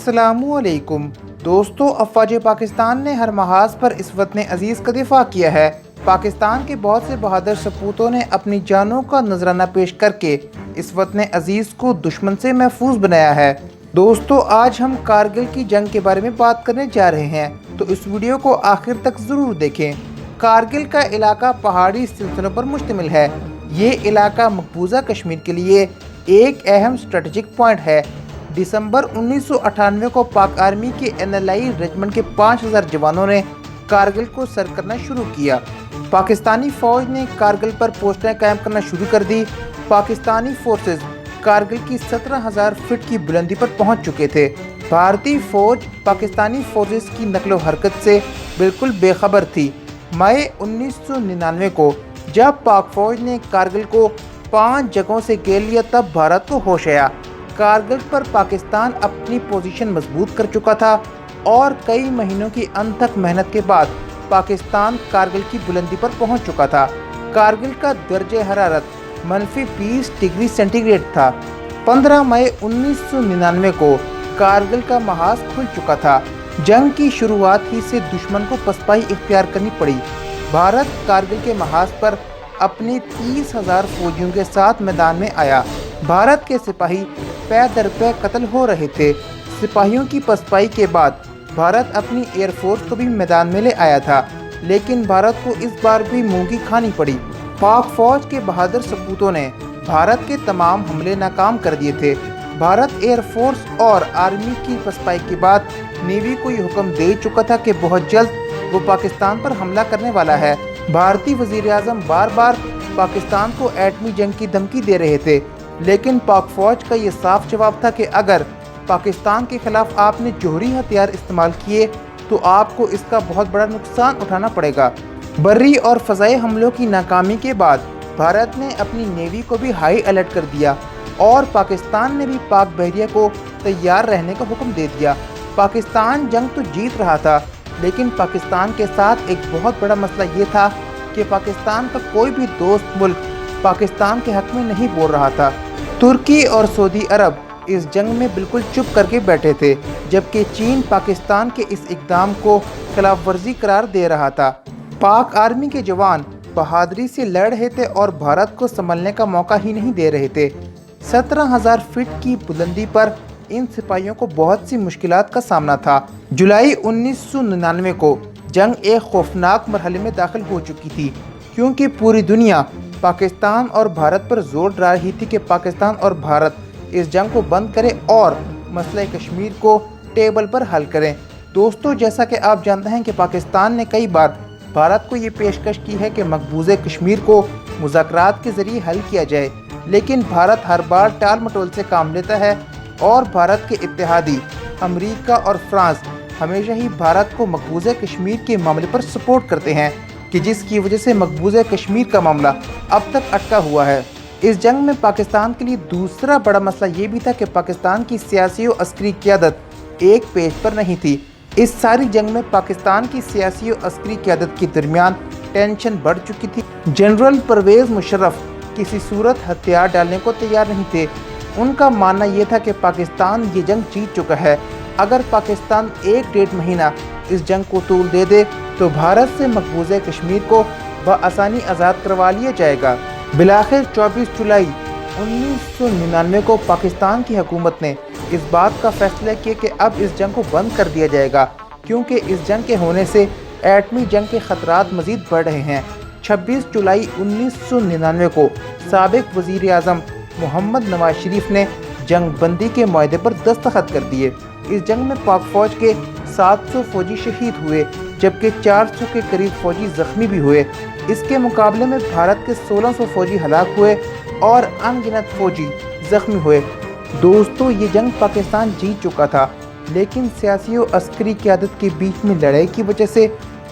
अस्सलामुअलैकुम दोस्तों, अफ़वाज पाकिस्तान ने हर महाज पर इस वतन अजीज़ का दिफा किया है। पाकिस्तान के बहुत से बहादुर सपूतों ने अपनी जानों का नजराना पेश करके इस वतन अजीज़ को दुश्मन से महफूज बनाया है। दोस्तों, आज हम कारगिल की जंग के बारे में बात करने जा रहे हैं, तो इस वीडियो को आखिर तक ज़रूर देखें। कारगिल का इलाका पहाड़ी सिलसिलों पर मुश्तमिल है। ये इलाका मकबूजा कश्मीर के लिए एक अहम स्ट्रेटजिक पॉइंट है। दिसंबर 1998 को पाक आर्मी के NLI रेजिमेंट के 5000 जवानों ने कारगिल को सर करना शुरू किया। पाकिस्तानी फ़ौज ने कारगिल पर पोस्टें कायम करना शुरू कर दी। पाकिस्तानी फोर्सेस कारगिल की 17000 फीट की बुलंदी पर पहुंच चुके थे। भारतीय फ़ौज पाकिस्तानी फोर्सेस की नकलो हरकत से बिल्कुल बेखबर थी। मई 1999 को जब पाक फ़ौज ने कारगिल को 5 जगहों से घेर लिया, तब भारत को होश आया। कारगिल पर पाकिस्तान अपनी पोजीशन मजबूत कर चुका था और कई महीनों की अनथक मेहनत के बाद पाकिस्तान कारगिल की बुलंदी पर पहुंच चुका था। कारगिल का दर्जे हरारत -20 डिग्री सेंटीग्रेड था। 15 मई 1999 को कारगिल का महाज खुल चुका था। जंग की शुरुआत ही से दुश्मन को पसपाई इख्तियार करनी पड़ी। भारत कारगिल के महाज पर अपने 30,000 फौजियों के साथ मैदान में आया। भारत के सिपाही पै दर पै कत्ल हो रहे थे। सिपाहियों की पसपाई के बाद भारत अपनी एयरफोर्स को भी मैदान में ले आया था, लेकिन भारत को इस बार भी मुंह की खानी पड़ी। पाक फौज के बहादुर सपूतों ने भारत के तमाम हमले नाकाम कर दिए थे। भारत एयरफोर्स और आर्मी की पसपाई के बाद नेवी को ये हुक्म दे चुका था कि बहुत जल्द वो पाकिस्तान पर हमला करने वाला है। भारतीय वज़ीर आज़म बार बार पाकिस्तान को एटमी जंग की धमकी दे रहे थे, लेकिन पाक फौज का ये साफ जवाब था कि अगर पाकिस्तान के खिलाफ आपने जौहरी हथियार इस्तेमाल किए तो आपको इसका बहुत बड़ा नुकसान उठाना पड़ेगा। बर्री और फ़ज़ाई हमलों की नाकामी के बाद भारत ने अपनी नेवी को भी हाई अलर्ट कर दिया और पाकिस्तान ने भी पाक बहरिया को तैयार रहने का हुक्म दे दिया। पाकिस्तान जंग तो जीत रहा था, लेकिन पाकिस्तान के साथ एक बहुत बड़ा मसला ये था कि पाकिस्तान का कोई भी दोस्त मुल्क पाकिस्तान के हक में नहीं बोल रहा था। तुर्की और सऊदी अरब इस जंग में बिल्कुल चुप करके बैठे थे, जबकि चीन पाकिस्तान के इस इक़दाम को खिलाफ वर्जी करार दे रहा था। पाक आर्मी के जवान बहादुरी से लड़ रहे थे और भारत को संभलने का मौका ही नहीं दे रहे थे। 17,000 फीट की बुलंदी पर इन सिपाहियों को बहुत सी मुश्किलात का सामना था। जुलाई 1999 को जंग एक खौफनाक मरहले में दाखिल हो चुकी थी, क्योंकि पूरी दुनिया पाकिस्तान और भारत पर जोर डाल रही थी कि पाकिस्तान और भारत इस जंग को बंद करें और मसला कश्मीर को टेबल पर हल करें। दोस्तों, जैसा कि आप जानते हैं कि पाकिस्तान ने कई बार भारत को ये पेशकश की है कि मकबूज़े कश्मीर को मुज़ाकरात के ज़रिए हल किया जाए, लेकिन भारत हर बार टाल मटोल से काम लेता है और भारत के इत्तेहादी अमेरिका और फ्रांस हमेशा ही भारत को मकबूज़े कश्मीर के मामले पर सपोर्ट करते हैं, कि जिसकी वजह से मकबूज़े कश्मीर का मामला अब तक अटका हुआ है। इस जंग में पाकिस्तान के लिए दूसरा बड़ा मसला ये भी था कि पाकिस्तान की सियासी और अस्करी क़यादत एक पेज पर नहीं थी। इस सारी जंग में पाकिस्तान की सियासी और अस्करी क़यादत के दरमियान टेंशन बढ़ चुकी थी। जनरल परवेज़ मुशर्रफ किसी सूरत हथियार डालने को तैयार नहीं थे। उनका मानना ये था कि पाकिस्तान ये जंग जीत चुका है। अगर पाकिस्तान 1-1.5 महीना इस जंग को तूल दे दे तो भारत से मकबूज़े कश्मीर को बआसानी आज़ाद करवा लिया जाएगा। बिलाखिर 24 जुलाई 1999 को पाकिस्तान की हुकूमत ने इस बात का फैसला किया कि अब इस जंग को बंद कर दिया जाएगा, क्योंकि इस जंग के होने से एटमी जंग के ख़तरात मज़ीद बढ़ रहे हैं। 26 जुलाई 1999 को साबिक़ वज़ीर आज़म मोहम्मद नवाज शरीफ ने जंग बंदी के मुआहदे पर दस्तखत कर दिए। इस जंग में पाक फ़ौज के 700 फ़ौजी शहीद हुए, जबकि 400 के करीब फ़ौजी ज़ख्मी भी हुए। इसके मुकाबले में भारत के 1600 फ़ौजी हलाक हुए और अनगिनत फ़ौजी ज़ख्मी हुए। दोस्तों, ये जंग पाकिस्तान जीत चुका था, लेकिन सियासी और अस्करी क़यादत के बीच में लड़ाई की वजह से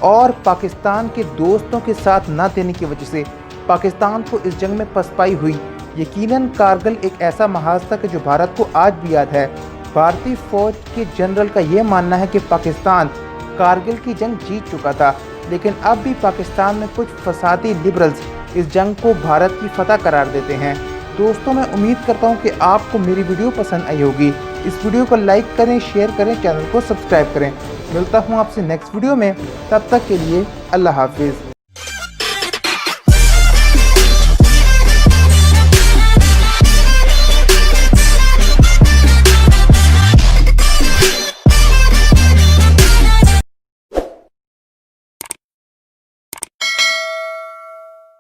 और पाकिस्तान के दोस्तों के साथ न देने की वजह से पाकिस्तान को इस जंग में पसपाई हुई। यकीनन कारगिल एक ऐसा महाज था कि जो भारत को आज भी याद है। भारतीय फ़ौज के जनरल का ये मानना है कि पाकिस्तान कारगिल की जंग जीत चुका था, लेकिन अब भी पाकिस्तान में कुछ फसादी लिबरल्स इस जंग को भारत की फतह करार देते हैं। दोस्तों, मैं उम्मीद करता हूँ कि आपको मेरी वीडियो पसंद आई होगी। اس ویڈیو کو لائک کریں، شیئر کریں، چینل کو سبسکرائب کریں۔ ملتا ہوں آپ سے نیکسٹ ویڈیو میں، تب تک کے لیے اللہ حافظ۔